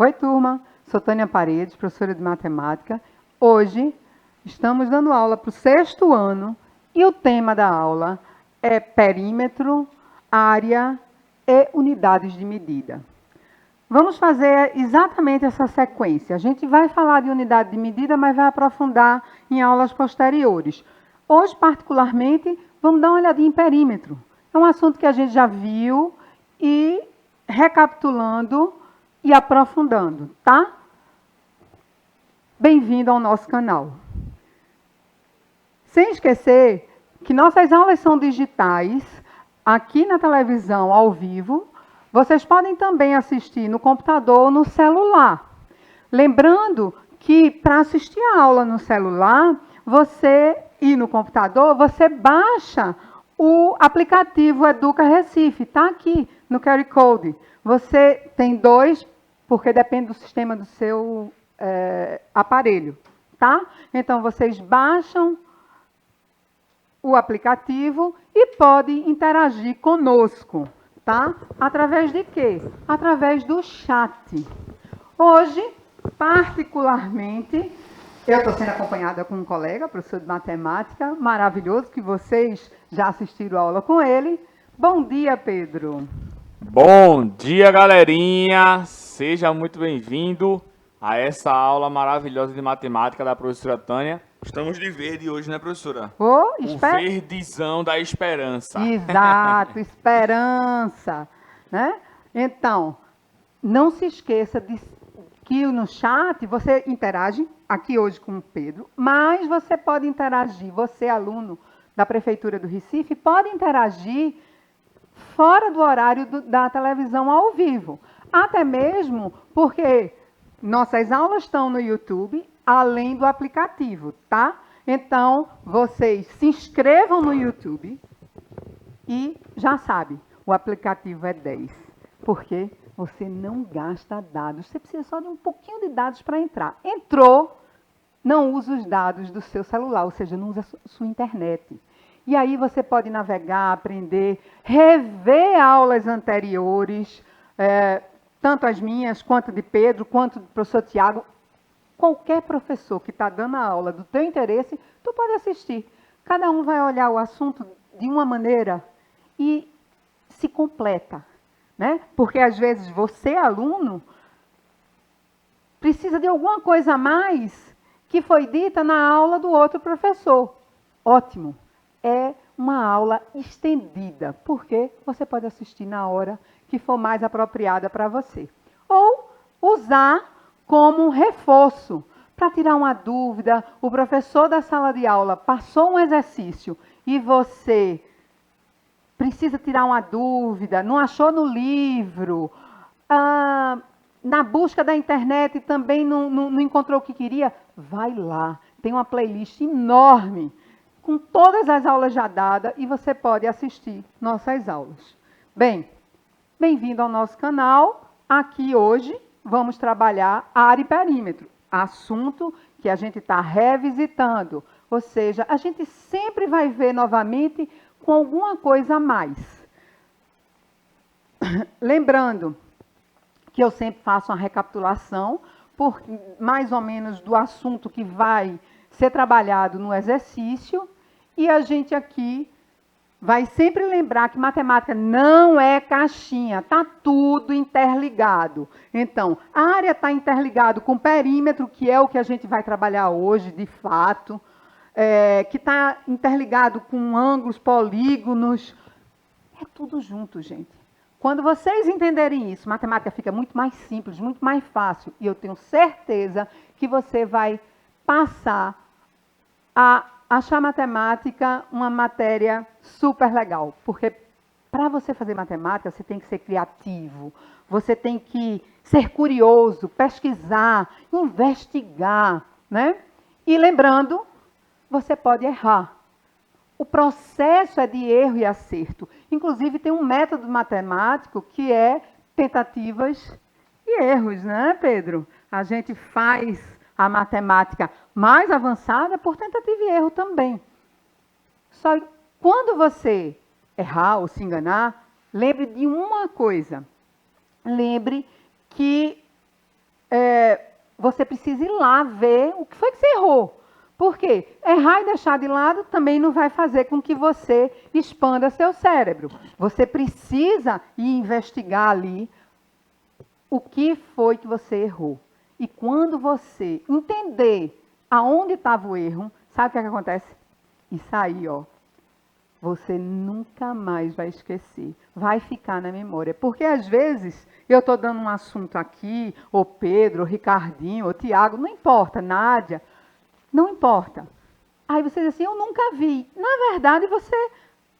Oi, turma. Sou Tânia Paredes, professora de matemática. Hoje estamos dando aula para o 6º ano e o tema da aula é perímetro, área e unidades de medida. Vamos fazer exatamente essa sequência. A gente vai falar de unidade de medida, mas vai aprofundar em aulas posteriores. Hoje, particularmente, vamos dar uma olhadinha em perímetro. É um assunto que a gente já viu e, recapitulando e aprofundando, tá? Bem-vindo ao nosso canal. Sem esquecer que nossas aulas são digitais, aqui na televisão, ao vivo. Vocês podem também assistir no computador ou no celular. Lembrando que para assistir a aula no celular, e no computador, você baixa o aplicativo Educa Recife, está aqui no QR Code. Você tem 2, porque depende do sistema do seu aparelho, tá? Então, vocês baixam o aplicativo e podem interagir conosco, tá? Através de quê? Através do chat. Hoje, particularmente, eu estou sendo acompanhada com um colega, professor de matemática, maravilhoso, que vocês já assistiram a aula com ele. Bom dia, Pedro. Bom dia, galerinha! Seja muito bem-vindo a essa aula maravilhosa de matemática da professora Tânia. Estamos de verde hoje, né, professora? O verdezão da esperança. Exato, esperança, né? Então, não se esqueça que no chat você interage aqui hoje com o Pedro, mas você pode interagir, você, aluno da Prefeitura do Recife, pode interagir fora do horário da televisão ao vivo. Até mesmo porque nossas aulas estão no YouTube, além do aplicativo, tá? Então, vocês se inscrevam no YouTube e já sabe, o aplicativo é 10. Porque você não gasta dados. Você precisa só de um pouquinho de dados para entrar. Entrou, não usa os dados do seu celular, ou seja, não usa a sua internet. E aí você pode navegar, aprender, rever aulas anteriores, tanto as minhas, quanto de Pedro, quanto do professor Tiago. Qualquer professor que está dando a aula do teu interesse, tu pode assistir. Cada um vai olhar o assunto de uma maneira e se completa, né? Porque às vezes você, aluno, precisa de alguma coisa a mais que foi dita na aula do outro professor. Ótimo! É uma aula estendida, porque você pode assistir na hora que for mais apropriada para você. Ou usar como um reforço, para tirar uma dúvida. O professor da sala de aula passou um exercício e você precisa tirar uma dúvida, não achou no livro, na busca da internet também não encontrou o que queria, vai lá. Tem uma playlist enorme com todas as aulas já dadas e você pode assistir nossas aulas. Bem, bem-vindo ao nosso canal. Aqui hoje vamos trabalhar área e perímetro, assunto que a gente está revisitando. Ou seja, a gente sempre vai ver novamente com alguma coisa a mais. Lembrando que eu sempre faço uma recapitulação, mais ou menos do assunto que vai ser trabalhado no exercício, e a gente aqui vai sempre lembrar que matemática não é caixinha, está tudo interligado. Então, a área está interligado com perímetro, que é o que a gente vai trabalhar hoje, de fato, que está interligado com ângulos, polígonos, é tudo junto, gente. Quando vocês entenderem isso, matemática fica muito mais simples, muito mais fácil, e eu tenho certeza que você vai passar a achar matemática uma matéria super legal, porque para você fazer matemática, você tem que ser criativo, você tem que ser curioso, pesquisar, investigar, né? E lembrando, você pode errar. O processo é de erro e acerto. Inclusive, tem um método matemático que é tentativas e erros, né, Pedro? A gente faz a matemática mais avançada por tentativa e erro também. Só que quando você errar ou se enganar, lembre de uma coisa. Lembre que você precisa ir lá ver o que foi que você errou. Por quê? Errar e deixar de lado também não vai fazer com que você expanda seu cérebro. Você precisa ir investigar ali o que foi que você errou. E quando você entender aonde estava o erro, sabe o que acontece? Isso aí, ó, você nunca mais vai esquecer. Vai ficar na memória. Porque às vezes eu estou dando um assunto aqui, ou Pedro, ou Ricardinho, ou Tiago, não importa, Nádia, não importa. Aí você diz assim, eu nunca vi. Na verdade, você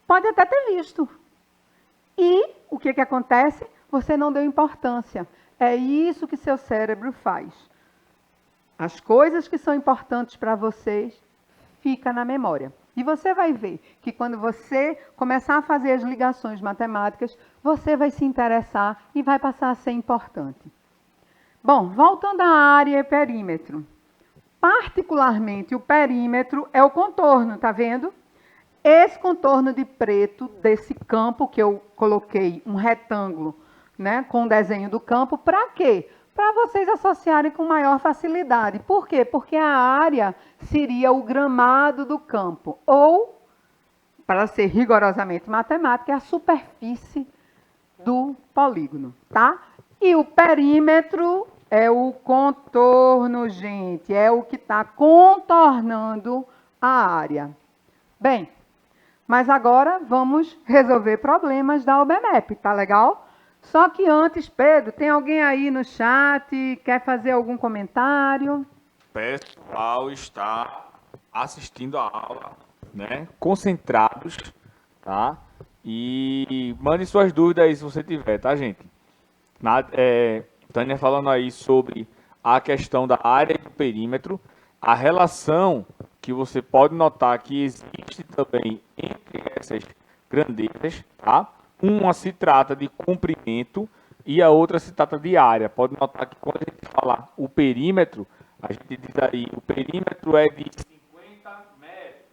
pode até ter visto. E o que acontece? Você não deu importância. É isso que seu cérebro faz. As coisas que são importantes para vocês ficam na memória. E você vai ver que quando você começar a fazer as ligações matemáticas, você vai se interessar e vai passar a ser importante. Bom, voltando à área e perímetro. Particularmente, o perímetro é o contorno, tá vendo? Esse contorno de preto desse campo que eu coloquei, um retângulo, né, com o desenho do campo, para quê? Para vocês associarem com maior facilidade. Por quê? Porque a área seria o gramado do campo, ou, para ser rigorosamente matemática, é a superfície do polígono, tá? E o perímetro é o contorno, gente, é o que está contornando a área. Bem, mas agora vamos resolver problemas da UBMEP, tá legal? Só que antes, Pedro, tem alguém aí no chat, quer fazer algum comentário? O pessoal está assistindo a aula, né? Concentrados, tá? E mande suas dúvidas aí se você tiver, tá, gente? Tânia falando aí sobre a questão da área e do perímetro, a relação que você pode notar que existe também entre essas grandezas, tá? Uma se trata de comprimento e a outra se trata de área. Pode notar que quando a gente fala o perímetro, a gente diz aí, o perímetro é de 50 metros.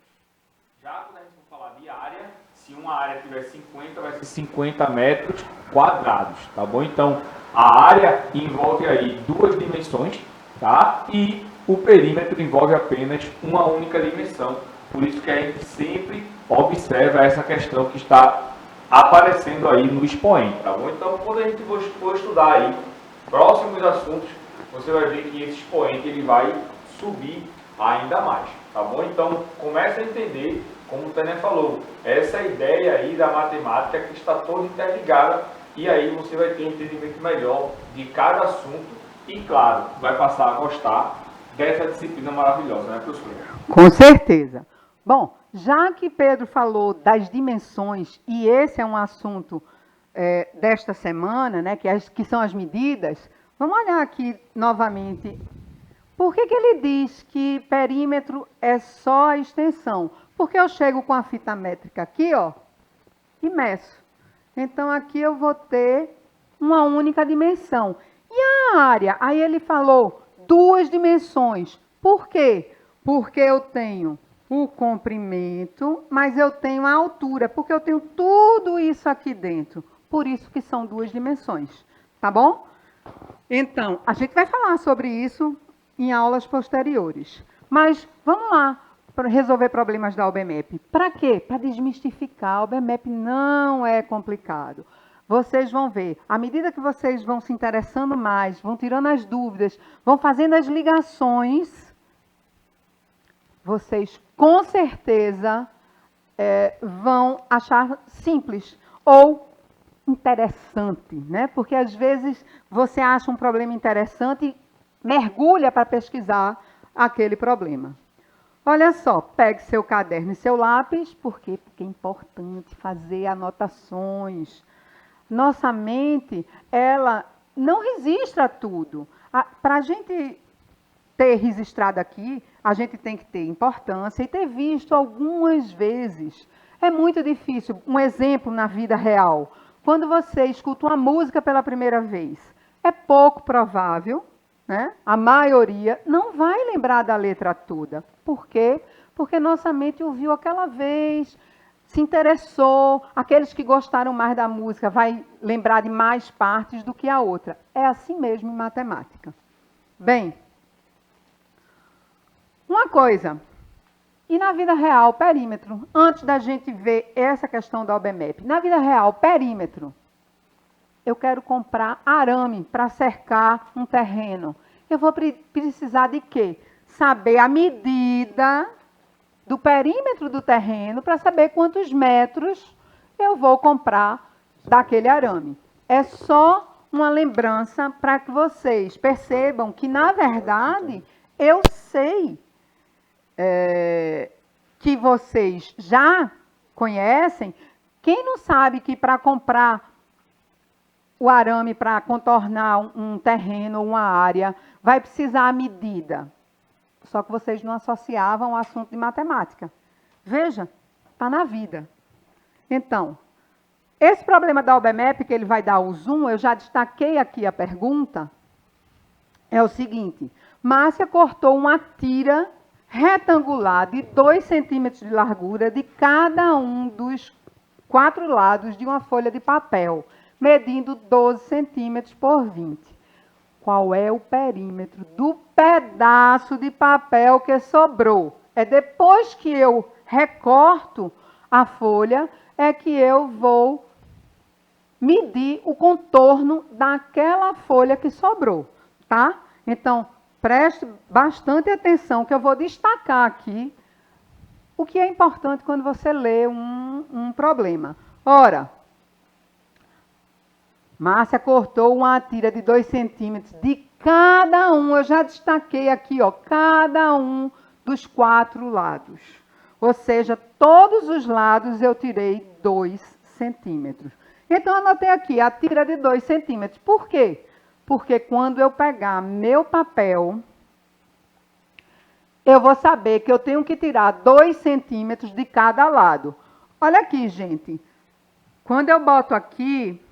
Já quando a gente for falar de área, se uma área tiver 50, vai ser 50 metros quadrados, tá bom? Então, a área envolve aí duas dimensões, tá? E o perímetro envolve apenas uma única dimensão. Por isso que a gente sempre observa essa questão que está aparecendo aí no expoente, tá bom? Então, quando a gente for estudar aí próximos assuntos, você vai ver que esse expoente ele vai subir ainda mais, tá bom? Então, comece a entender, como o Tânia falou, essa ideia aí da matemática que está toda interligada, e aí você vai ter um entendimento melhor de cada assunto e, claro, vai passar a gostar dessa disciplina maravilhosa, né, professora? Com certeza. Bom, já que Pedro falou das dimensões, e esse é um assunto desta semana, né, que são as medidas, vamos olhar aqui novamente. Por que ele diz que perímetro é só a extensão? Porque eu chego com a fita métrica aqui, ó, e meço. Então, aqui eu vou ter uma única dimensão. E a área? Aí ele falou duas dimensões. Por quê? Porque eu tenho o comprimento, mas eu tenho a altura, porque eu tenho tudo isso aqui dentro. Por isso que são duas dimensões. Tá bom? Então, a gente vai falar sobre isso em aulas posteriores. Mas vamos lá para resolver problemas da UBMEP. Para quê? Para desmistificar. A UBMEP não é complicado. Vocês vão ver, à medida que vocês vão se interessando mais, vão tirando as dúvidas, vão fazendo as ligações, vocês com certeza vão achar simples ou interessante, né? Porque às vezes você acha um problema interessante e mergulha para pesquisar aquele problema. Olha só, pegue seu caderno e seu lápis, por quê? Porque é importante fazer anotações. Nossa mente, ela não registra tudo. Para a gente ter registrado aqui, a gente tem que ter importância e ter visto algumas vezes. É muito difícil. Um exemplo na vida real. Quando você escuta uma música pela primeira vez, é pouco provável, né? A maioria não vai lembrar da letra toda. Por quê? Porque nossa mente ouviu aquela vez, se interessou. Aqueles que gostaram mais da música vai lembrar de mais partes do que a outra. É assim mesmo em matemática. Bem, uma coisa, e na vida real, perímetro, antes da gente ver essa questão da OBMAP, na vida real, perímetro, eu quero comprar arame para cercar um terreno. Eu vou precisar de quê? Saber a medida do perímetro do terreno para saber quantos metros eu vou comprar daquele arame. É só uma lembrança para que vocês percebam que, na verdade, eu sei que vocês já conhecem. Quem não sabe que para comprar o arame para contornar um terreno ou uma área, vai precisar a medida? Só que vocês não associavam o assunto de matemática. Veja, está na vida. Então, esse problema da OBMAP, que ele vai dar o zoom, eu já destaquei aqui a pergunta, é o seguinte: Márcia cortou uma tira retangular de 2 centímetros de largura de cada um dos 4 lados de uma folha de papel, medindo 12 centímetros por 20. Qual é o perímetro do pedaço de papel que sobrou? É depois que eu recorto a folha, é que eu vou medir o contorno daquela folha que sobrou, tá? Então, preste bastante atenção, que eu vou destacar aqui o que é importante quando você lê um problema. Ora, Márcia cortou uma tira de 2 centímetros de cada um, eu já destaquei aqui, ó, cada um dos 4 lados. Ou seja, todos os lados eu tirei 2 centímetros. Então, anotei aqui a tira de 2 centímetros. Por quê? Porque quando eu pegar meu papel, eu vou saber que eu tenho que tirar 2 centímetros de cada lado. Olha aqui, gente. Quando eu boto aqui,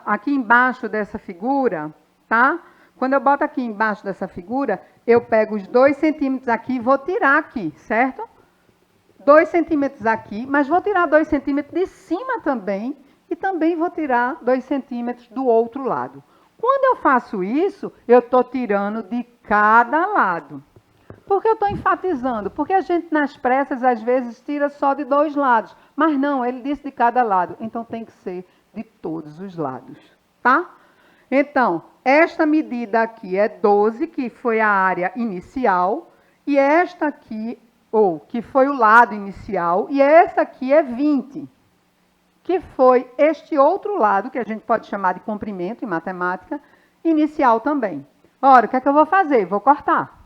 aqui embaixo dessa figura, tá? Quando eu boto aqui embaixo dessa figura, eu pego os 2 centímetros aqui e vou tirar aqui, certo? 2 centímetros aqui, mas vou tirar 2 centímetros de cima também, e também vou tirar 2 centímetros do outro lado. Quando eu faço isso, eu estou tirando de cada lado. Por que eu estou enfatizando? Porque a gente, nas pressas, às vezes, tira só de 2 lados. Mas não, ele disse de cada lado. Então, tem que ser de todos os lados, tá? Então, esta medida aqui é 12, que foi a área inicial, e esta aqui, que foi o lado inicial, e esta aqui é 20, que foi este outro lado, que a gente pode chamar de comprimento em matemática, inicial também. Ora, o que é que eu vou fazer? Vou cortar.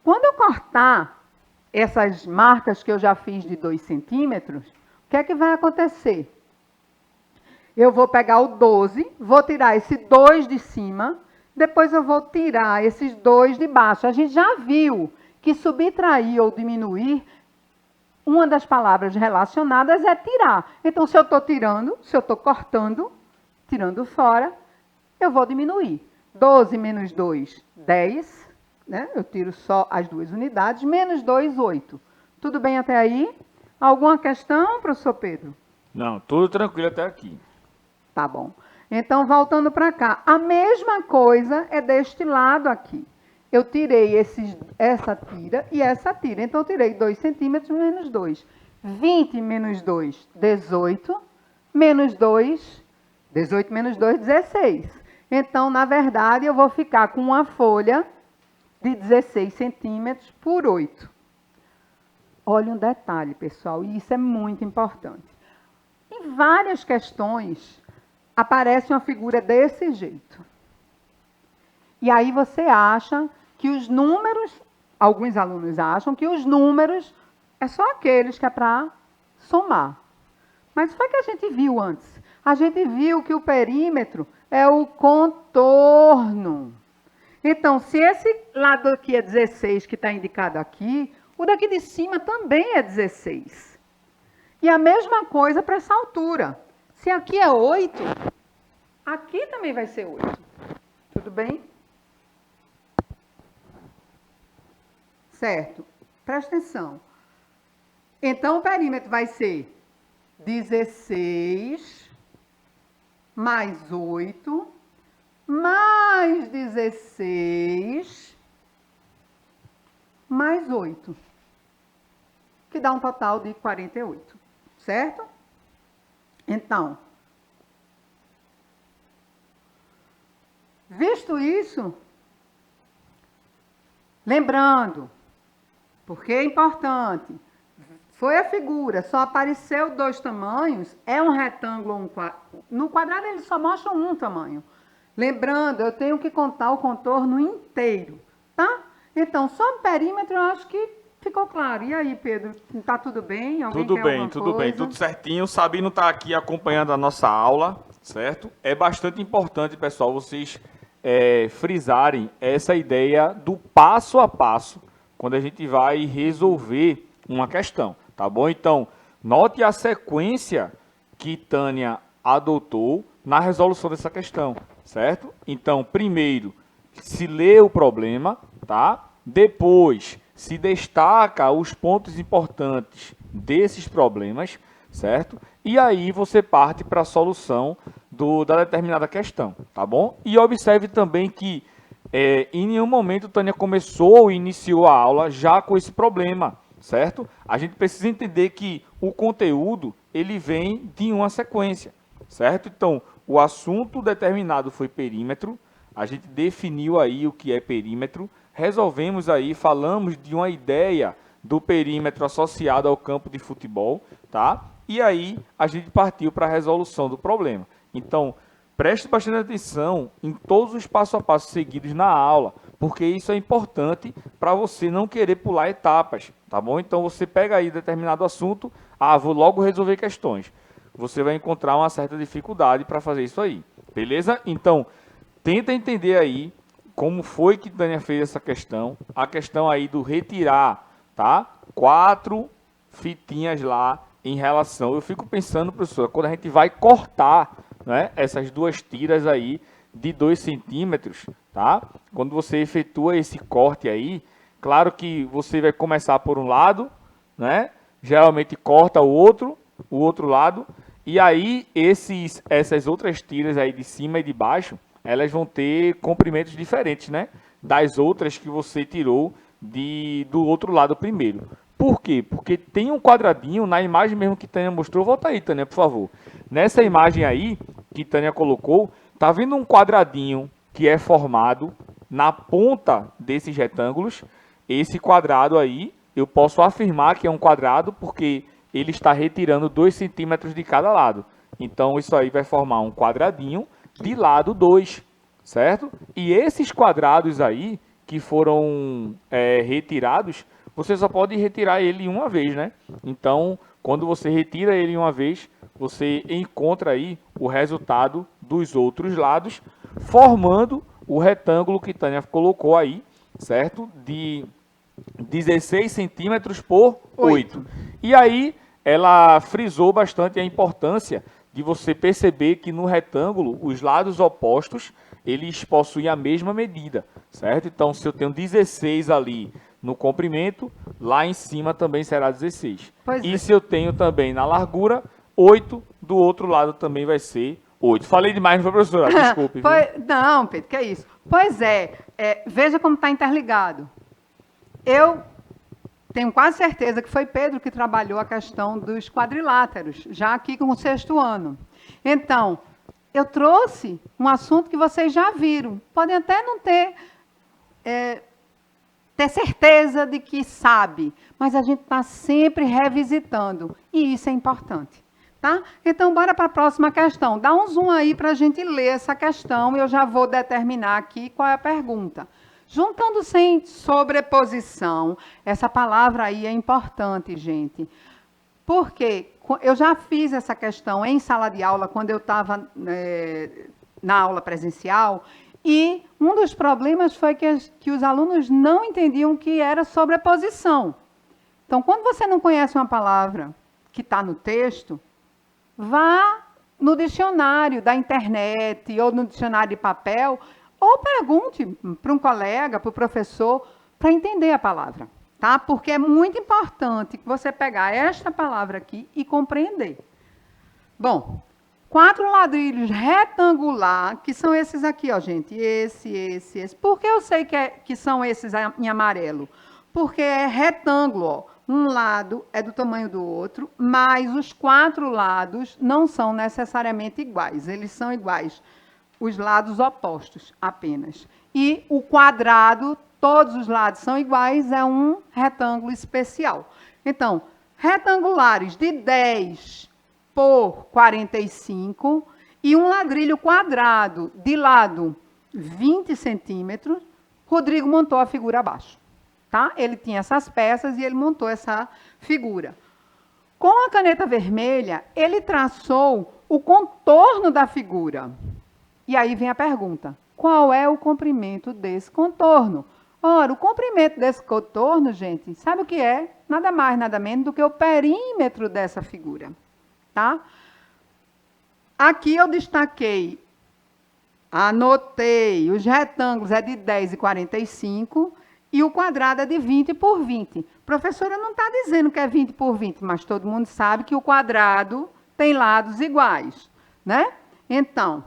Quando eu cortar essas marcas que eu já fiz de 2 centímetros, o que é que vai acontecer? Eu vou pegar o 12, vou tirar esse 2 de cima, depois eu vou tirar esses 2 de baixo. A gente já viu que subtrair ou diminuir, uma das palavras relacionadas é tirar. Então, se eu estou tirando, se eu estou cortando, tirando fora, eu vou diminuir. 12 menos 2, 10. Né? Eu tiro só as 2 unidades. Menos 2, 8. Tudo bem até aí? Alguma questão, professor Pedro? Não, tudo tranquilo até aqui. Tá bom. Então, voltando para cá. A mesma coisa é deste lado aqui. Eu tirei essa tira e essa tira. Então, eu tirei 2 centímetros menos 2. 20 menos 2, 18. Menos 2, 18 menos 2, 16. Então, na verdade, eu vou ficar com uma folha de 16 centímetros por 8. Olha um detalhe, pessoal, e isso é muito importante. Em várias questões, aparece uma figura desse jeito. E aí você acha que os números, alguns alunos acham que os números é só aqueles que é para somar. Mas foi o que a gente viu antes. A gente viu que o perímetro é o contorno. Então, se esse lado aqui é 16, que está indicado aqui, o daqui de cima também é 16. E a mesma coisa para essa altura. Se aqui é 8, aqui também vai ser 8. Tudo bem? Certo. Presta atenção. Então, o perímetro vai ser 16 mais 8 mais 16, mais 8, que dá um total de 48, certo? Então, visto isso, lembrando, porque é importante, foi a figura, só apareceu 2 tamanhos, é um retângulo ou um quadrado. No quadrado ele só mostra um tamanho. Lembrando, eu tenho que contar o contorno inteiro, tá? Então, só o perímetro eu acho que ficou claro. E aí, Pedro, tá tudo bem? Alguém tudo bem, tudo bem, tudo certinho. O Sabino está aqui acompanhando a nossa aula, certo? É bastante importante, pessoal, vocês frisarem essa ideia do passo a passo quando a gente vai resolver uma questão, tá bom? Então, note a sequência que Tânia adotou na resolução dessa questão, certo? Então, primeiro, se lê o problema, tá? Depois, se destaca os pontos importantes desses problemas, certo? E aí você parte para a solução da determinada questão, tá bom? E observe também que em nenhum momento Tânia começou ou iniciou a aula já com esse problema, certo? A gente precisa entender que o conteúdo, ele vem de uma sequência, certo? Então, o assunto determinado foi perímetro, a gente definiu aí o que é perímetro, resolvemos aí, falamos de uma ideia do perímetro associado ao campo de futebol, tá? E aí a gente partiu para a resolução do problema. Então, preste bastante atenção em todos os passo a passo seguidos na aula, porque isso é importante para você não querer pular etapas, tá bom? Então, você pega aí determinado assunto, vou logo resolver questões. Você vai encontrar uma certa dificuldade para fazer isso aí, beleza? Então, tenta entender aí como foi que Tânia fez essa questão, a questão aí do retirar, tá? 4 fitinhas lá em relação, eu fico pensando, professora, quando a gente vai cortar, né, essas 2 tiras aí de 2 centímetros, tá? Quando você efetua esse corte aí, claro que você vai começar por um lado, né? Geralmente corta o outro lado, e aí essas outras tiras aí de cima e de baixo, elas vão ter comprimentos diferentes, né? Das outras que você tirou do outro lado primeiro. Por quê? Porque tem um quadradinho na imagem mesmo que Tânia mostrou. Volta aí, Tânia, por favor. Nessa imagem aí que Tânia colocou, tá vendo um quadradinho que é formado na ponta desses retângulos? Esse quadrado aí, eu posso afirmar que é um quadrado porque ele está retirando 2 centímetros de cada lado. Então, isso aí vai formar um quadradinho de lado 2, certo? E esses quadrados aí que foram retirados, você só pode retirar ele uma vez, né? Então, quando você retira ele uma vez, você encontra aí o resultado dos outros lados, formando o retângulo que Tânia colocou aí, certo? De 16 centímetros por 8. E aí, ela frisou bastante a importância de você perceber que no retângulo, os lados opostos, eles possuem a mesma medida, certo? Então, se eu tenho 16 ali no comprimento, lá em cima também será 16. Se eu tenho também na largura, 8, do outro lado também vai ser 8. Falei demais, não foi, professora? Desculpe. Não, Pedro, que é isso? Pois veja como está interligado. Eu tenho quase certeza que foi Pedro que trabalhou a questão dos quadriláteros, já aqui com o 6º ano. Então, eu trouxe um assunto que vocês já viram. Podem até não ter certeza de que sabe, mas a gente está sempre revisitando, e isso é importante. Tá? Então, bora para a próxima questão. Dá um zoom aí para a gente ler essa questão, e eu já vou determinar aqui qual é a pergunta. Juntando sem sobreposição, essa palavra aí é importante, gente. Porque eu já fiz essa questão em sala de aula, quando eu estava na aula presencial, e um dos problemas foi que os alunos não entendiam o que era sobreposição. Então, quando você não conhece uma palavra que está no texto, vá no dicionário da internet ou no dicionário de papel, ou pergunte para um colega, para o professor, para entender a palavra, tá? Porque é muito importante que você pegar esta palavra aqui e compreender. Bom, 4 ladrilhos retangular, que são esses aqui, ó, gente. Esse. Por que eu sei que são esses em amarelo? Porque é retângulo, ó. Um lado é do tamanho do outro, mas os 4 lados não são necessariamente iguais. Eles são iguais, os lados opostos apenas. E o quadrado, todos os lados são iguais, é um retângulo especial. Então, retangulares de 10 por 45 e um ladrilho quadrado de lado 20 centímetros, Rodrigo montou a figura abaixo. Tá? Ele tinha essas peças e ele montou essa figura. Com a caneta vermelha, ele traçou o contorno da figura. E aí vem a pergunta, qual é o comprimento desse contorno? Ora, o comprimento desse contorno, gente, sabe o que é? Nada mais, nada menos do que o perímetro dessa figura. Tá? Aqui eu destaquei, anotei, os retângulos é de 10 e 45 e o quadrado é de 20 por 20. Professora, não está dizendo que é 20 por 20, mas todo mundo sabe que o quadrado tem lados iguais, né? Então,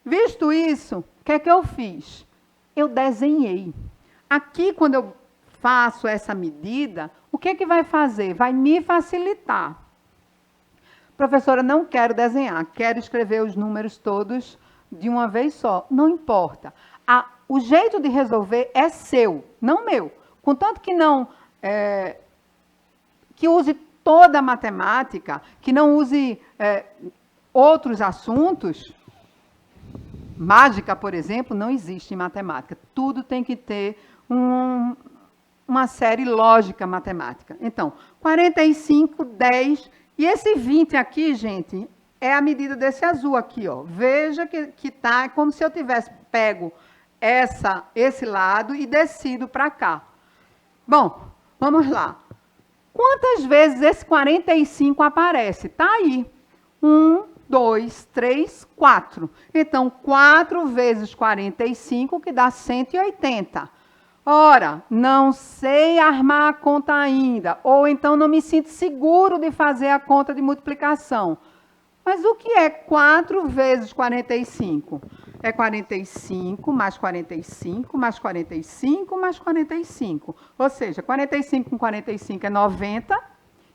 visto isso, o que é que eu fiz? Eu desenhei. Aqui, quando eu faço essa medida, o que é que vai fazer? Vai me facilitar. Professora, não quero desenhar, quero escrever os números todos de uma vez só. Não importa. O jeito de resolver é seu, não meu. Contanto que não que use toda a matemática, que não use outros assuntos. Mágica, por exemplo, não existe em matemática. Tudo tem que ter uma série lógica matemática. Então, 45, 10... E esse 20 aqui, gente, é a medida desse azul aqui, ó. Veja que tá como se eu tivesse pego esse lado e descido para cá. Bom, vamos lá. Quantas vezes esse 45 aparece? Tá aí. 1, 2, 3, 4. Então, 4 vezes 45, que dá 180. Ora, não sei armar a conta ainda, ou então não me sinto seguro de fazer a conta de multiplicação. Mas o que é 4 vezes 45? É 45 mais 45 mais 45 mais 45. Ou seja, 45 com 45 é 90.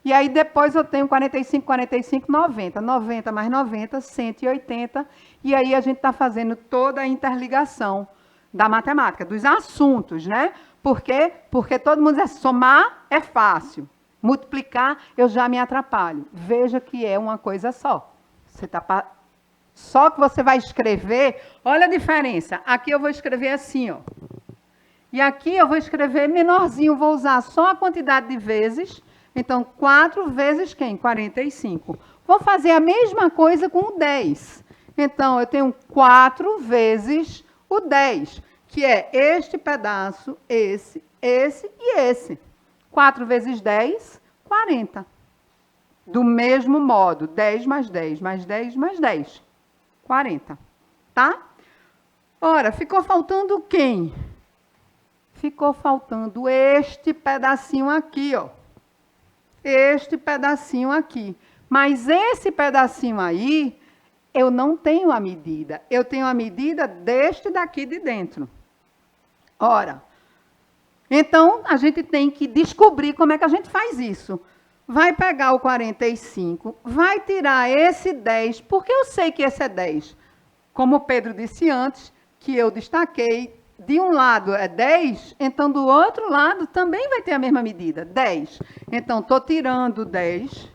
E aí depois eu tenho 45, 45, 90. 90 mais 90, 180. E aí a gente está fazendo toda a interligação da matemática, dos assuntos, né? Por quê? Porque todo mundo diz, somar é fácil, multiplicar eu já me atrapalho. Veja que é uma coisa só. Só que você vai escrever, olha a diferença. Aqui eu vou escrever assim, ó. E aqui eu vou escrever menorzinho, vou usar só a quantidade de vezes. Então, 4 vezes quem? 45. Vou fazer a mesma coisa com o 10. Então, eu tenho 4 vezes o 10, que é este pedaço, esse e esse. 4 vezes 10, 40. Do mesmo modo, 10 mais 10 mais 10 mais 10. 40. Tá? Ora, ficou faltando quem? Ficou faltando este pedacinho aqui, ó. Este pedacinho aqui. Mas esse pedacinho aí, eu não tenho a medida. Eu tenho a medida deste daqui de dentro. Ora, então a gente tem que descobrir como é que a gente faz isso. Vai pegar o 45, vai tirar esse 10, porque eu sei que esse é 10. Como o Pedro disse antes, que eu destaquei, de um lado é 10, então do outro lado também vai ter a mesma medida, 10. Então, estou tirando 10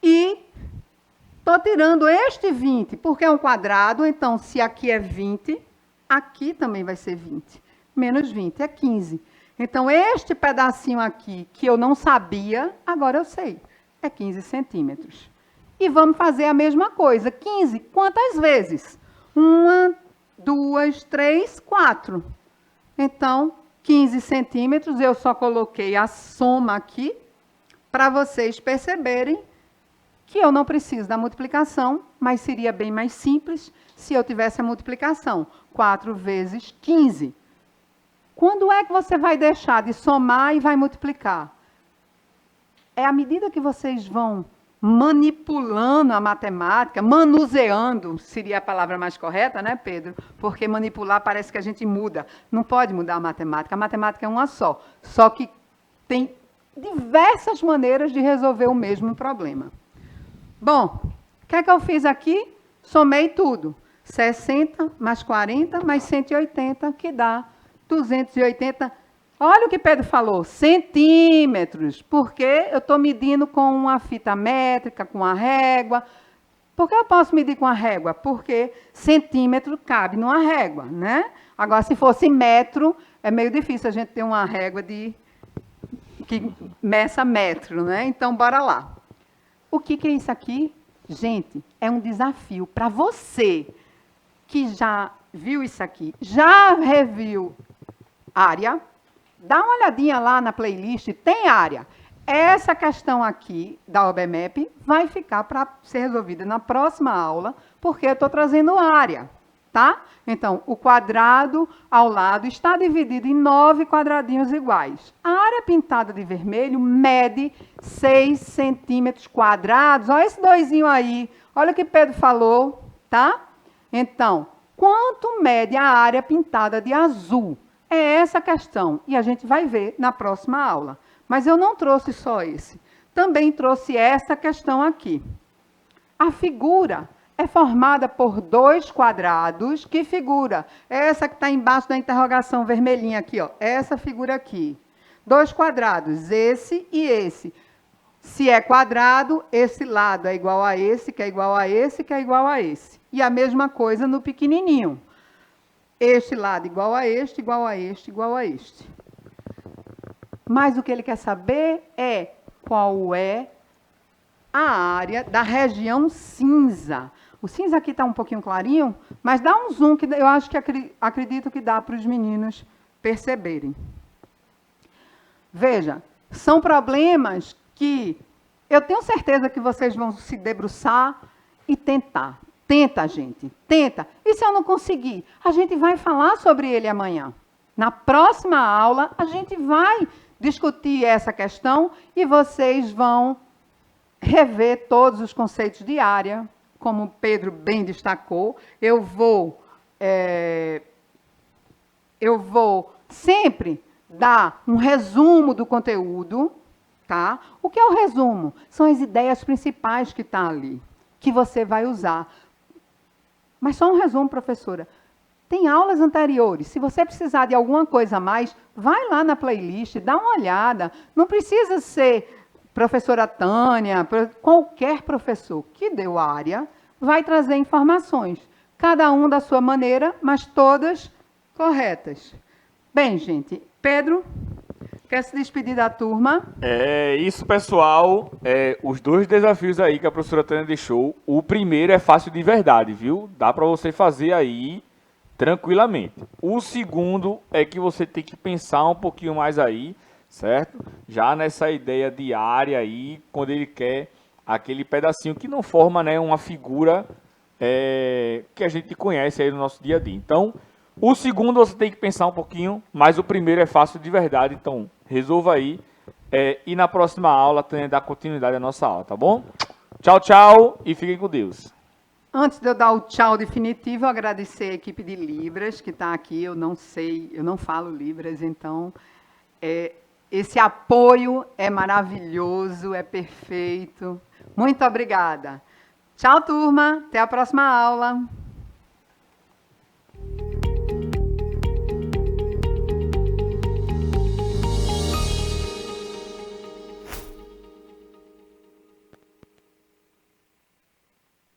e estou tirando este 20, porque é um quadrado, então se aqui é 20, aqui também vai ser 20. Menos 20 é 15. Então, este pedacinho aqui, que eu não sabia, agora eu sei. É 15 centímetros. E vamos fazer a mesma coisa. 15, quantas vezes? 1, 2, 3, 4. Então, 15 centímetros, eu só coloquei a soma aqui, para vocês perceberem que eu não preciso da multiplicação, mas seria bem mais simples se eu tivesse a multiplicação. 4 vezes 15. Quando é que você vai deixar de somar e vai multiplicar? É à medida que vocês vão manipulando a matemática, manuseando, seria a palavra mais correta, né, Pedro? Porque manipular parece que a gente muda. Não pode mudar a matemática é uma só que tem diversas maneiras de resolver o mesmo problema. Bom, o que é que eu fiz aqui? Somei tudo. 60 mais 40 mais 180, que dá 280. Olha o que Pedro falou, centímetros, porque eu estou medindo com uma fita métrica, com a régua. Por que eu posso medir com a régua? Porque centímetro cabe numa régua, né? Agora, se fosse metro, é meio difícil a gente ter uma régua que meça metro, né? Então, bora lá. O que é isso aqui? Gente, é um desafio para você que já viu isso aqui, já reviu área. Dá uma olhadinha lá na playlist, tem área. Essa questão aqui da OBMEP vai ficar para ser resolvida na próxima aula, porque eu estou trazendo área, tá? Então, o quadrado ao lado está dividido em 9 quadradinhos iguais. A área pintada de vermelho mede 6 centímetros quadrados. Olha esse doisinho aí. Olha o que Pedro falou, tá? Então, quanto mede a área pintada de azul? É essa a questão, e a gente vai ver na próxima aula. Mas eu não trouxe só esse. Também trouxe essa questão aqui. A figura é formada por 2 quadrados. Que figura? Essa que está embaixo da interrogação vermelhinha aqui, ó. Essa figura aqui. 2 quadrados, esse e esse. Se é quadrado, esse lado é igual a esse, que é igual a esse, que é igual a esse. E a mesma coisa no pequenininho. Este lado igual a este, igual a este, igual a este. Mas o que ele quer saber é qual é a área da região cinza. O cinza aqui está um pouquinho clarinho, mas dá um zoom, que eu acho que acredito que dá para os meninos perceberem. Veja, são problemas que eu tenho certeza que vocês vão se debruçar e tentar. Tenta, gente, tenta. E se eu não conseguir? A gente vai falar sobre ele amanhã. Na próxima aula, a gente vai discutir essa questão e vocês vão rever todos os conceitos de área, como o Pedro bem destacou. Eu vou sempre dar um resumo do conteúdo, tá? O que é o resumo? São as ideias principais que estão ali, que você vai usar. Mas só um resumo, professora. Tem aulas anteriores. Se você precisar de alguma coisa a mais, vai lá na playlist, dá uma olhada. Não precisa ser professora Tânia, qualquer professor que deu área vai trazer informações. Cada um da sua maneira, mas todas corretas. Bem, gente, Pedro, quer se despedir da turma? É isso, pessoal. Os 2 desafios aí que a professora Tânia deixou. O primeiro é fácil de verdade, viu? Dá para você fazer aí tranquilamente. O segundo é que você tem que pensar um pouquinho mais aí, certo? Já nessa ideia de área aí, quando ele quer aquele pedacinho que não forma, né, uma figura que a gente conhece aí no nosso dia a dia. Então, o segundo você tem que pensar um pouquinho, mas o primeiro é fácil de verdade, então resolva aí. E na próxima aula, Tânia dá continuidade à nossa aula, tá bom? Tchau, tchau e fiquem com Deus. Antes de eu dar o tchau definitivo, eu agradecer a equipe de Libras que está aqui. Eu não sei, eu não falo Libras, então esse apoio é maravilhoso, é perfeito. Muito obrigada. Tchau, turma. Até a próxima aula.